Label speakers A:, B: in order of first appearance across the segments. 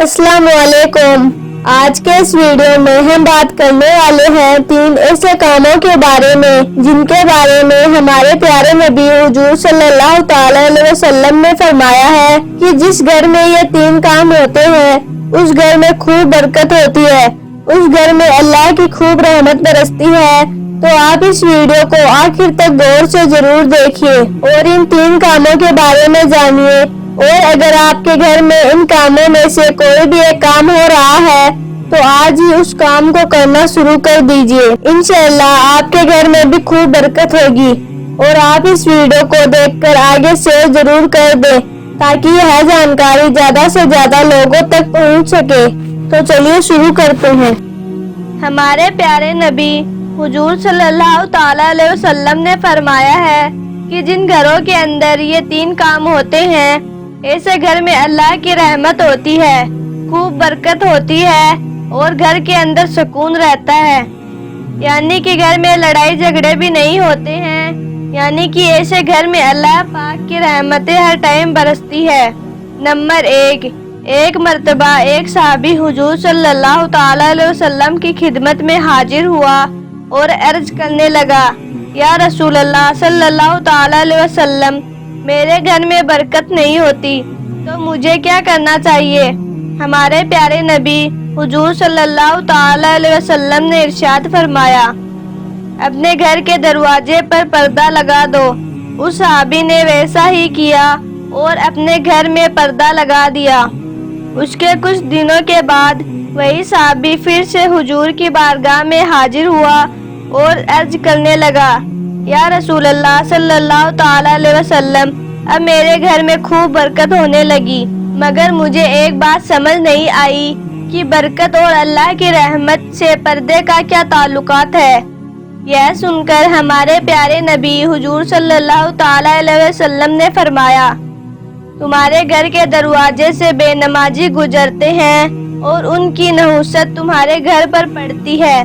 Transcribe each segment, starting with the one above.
A: अस्सलाम वालेकुम। आज के इस वीडियो में हम बात करने वाले हैं 3 ऐसे कामों के बारे में जिनके बारे में हमारे प्यारे नबी हुजूर सल्लल्लाहु ताला अलैहि वसल्लम ने फरमाया है कि जिस घर में ये 3 काम होते हैं उस घर में खूब बरकत होती है, उस घर में अल्लाह की खूब रहमत बरसती है। तो आप इस वीडियो को आखिर तक गौर से जरूर देखिए और इन 3 कामों के बारे में जानिए। और अगर आपके घर में इन कामों में से कोई भी एक काम हो रहा है तो आज ही उस काम को करना शुरू कर दीजिए। इंशाअल्लाह आपके घर में भी खूब बरकत होगी। और आप इस वीडियो को देखकर आगे शेयर जरूर कर दें ताकि यह जानकारी ज्यादा से ज्यादा लोगों तक पहुंच सके। तो चलिए शुरू करते हैं। हमारे प्यारे नबी हुजूर सल्लल्लाहु ताला अलैहि वसल्लम ने फरमाया है कि जिन घरों के अंदर ये 3 काम होते हैं ऐसे घर में अल्लाह की रहमत होती है, खूब बरकत होती है और घर के अंदर सुकून रहता है। यानी कि घर में लड़ाई झगड़े भी नहीं होते हैं। यानी कि ऐसे घर में अल्लाह पाक की रहमतें हर टाइम बरसती है। नंबर 1, एक मर्तबा एक सहाबी हुजूर सल्लल्लाहु ताला अलैहि वसल्लम की खिदमत में हाजिर हुआ और अर्ज करने लगा, या रसूल अल्लाह सल्लल्लाहु ताला अलैहि वसल्लम, मेरे घर में बरकत नहीं होती तो मुझे क्या करना चाहिए? हमारे प्यारे नबी हुजूर सल्लल्लाहु ताला अलैहि वसल्लम ने इरशाद फरमाया, अपने घर के दरवाजे पर पर्दा लगा दो। उस सहाबी ने वैसा ही किया और अपने घर में पर्दा लगा दिया। उसके कुछ दिनों के बाद वही सहाबी फिर से हुजूर की बारगाह में हाजिर हुआ और अर्ज करने लगा, या रसूल अल्लाह सल्लल्लाहु ताला अलैहि वसल्लम, अब मेरे घर में खूब बरकत होने लगी, मगर मुझे एक बात समझ नहीं आई कि बरकत और अल्लाह की रहमत से पर्दे का क्या ताल्लुकात है। यह सुनकर हमारे प्यारे नबी हुजूर सल्लल्लाहु ताला अलैहि वसल्लम ने फरमाया, तुम्हारे घर के दरवाजे से बेनमाजी गुजरते हैं और उनकी नहुसत तुम्हारे घर पर पड़ती है,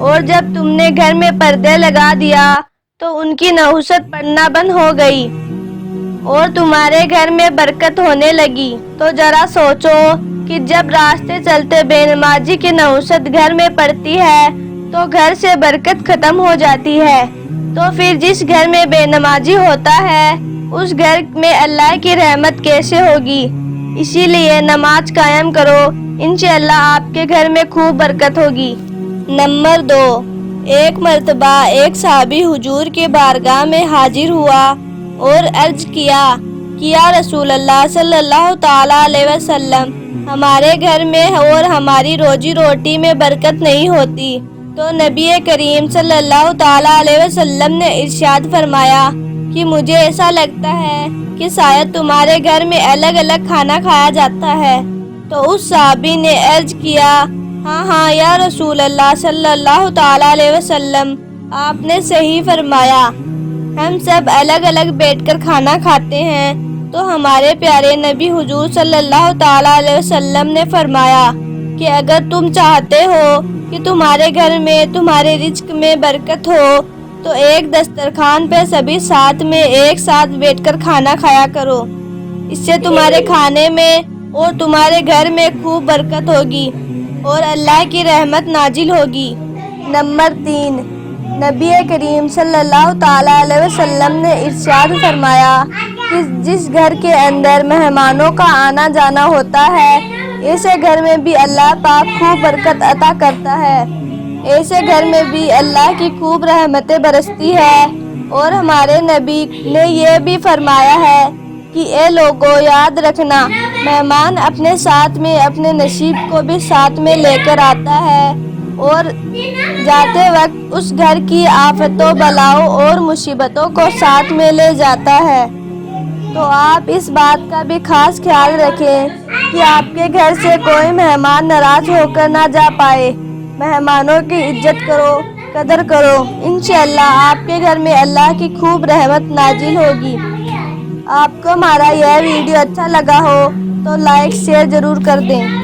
A: और जब तुमने घर में पर्दे लगा दिया तो उनकी नहुसत पड़ना बंद हो गई और तुम्हारे घर में बरकत होने लगी। तो जरा सोचो कि जब रास्ते चलते बेनमाजी की नहुसत घर में पड़ती है तो घर से बरकत खत्म हो जाती है। तो फिर जिस घर में बेनमाजी होता है उस घर में अल्लाह की रहमत कैसे होगी? इसीलिए नमाज कायम करो, इंशाअल्लाह आपके घर में खूब बरकत होगी। नंबर 2, एक मर्तबा एक सहाबी हुजूर की बारगाह में हाजिर हुआ और अर्ज किया कि या रसूल अल्लाह सल्लल्लाहु ताला अलैहि वसल्लम, हमारे घर में और हमारी रोजी रोटी में बरकत नहीं होती। तो नबी करीम सल्लल्लाहु ताला अलैहि वसल्लम ने इरशाद फरमाया कि मुझे ऐसा लगता है कि शायद तुम्हारे घर में अलग अलग खाना खाया जाता है। तो उस सहाबी ने अर्ज किया, हाँ या रसूल अल्लाह सल्लल्लाहु ताला अलैहि वसल्लम, आपने सही फरमाया, हम सब अलग अलग बैठकर खाना खाते हैं। तो हमारे प्यारे नबी हुजूर सल्लल्लाहु ताला अलैहि वसल्लम ने फरमाया कि अगर तुम चाहते हो कि तुम्हारे घर में तुम्हारे रिज्क में बरकत हो तो एक दस्तरखान पे सभी साथ में एक साथ बैठकर खाना खाया करो। इससे तुम्हारे खाने में और तुम्हारे घर में खूब बरकत होगी और अल्लाह की रहमत नाजिल होगी। नंबर 3, नबी करीम सल्लल्लाहु ताला अलैहि वसल्लम ने इरशाद फरमाया कि जिस घर के अंदर मेहमानों का आना जाना होता है ऐसे घर में भी अल्लाह पाक खूब बरकत अता करता है। ऐसे घर में भी अल्लाह की खूब रहमतें बरसती है। और हमारे नबी ने यह भी फरमाया है कि ए लोगों, याद रखना, मेहमान अपने साथ में अपने नसीब को भी साथ में लेकर आता है और जाते वक्त उस घर की आफतों बलाओं और मुसीबतों को साथ में ले जाता है। तो आप इस बात का भी खास ख्याल रखें कि आपके घर से कोई मेहमान नाराज होकर ना जा पाए। मेहमानों की इज्जत करो, कदर करो, इंशाअल्लाह आपके घर में अल्लाह की खूब रहमत नाजिल होगी। आपको हमारा यह वीडियो अच्छा लगा हो तो लाइक शेयर जरूर कर दें।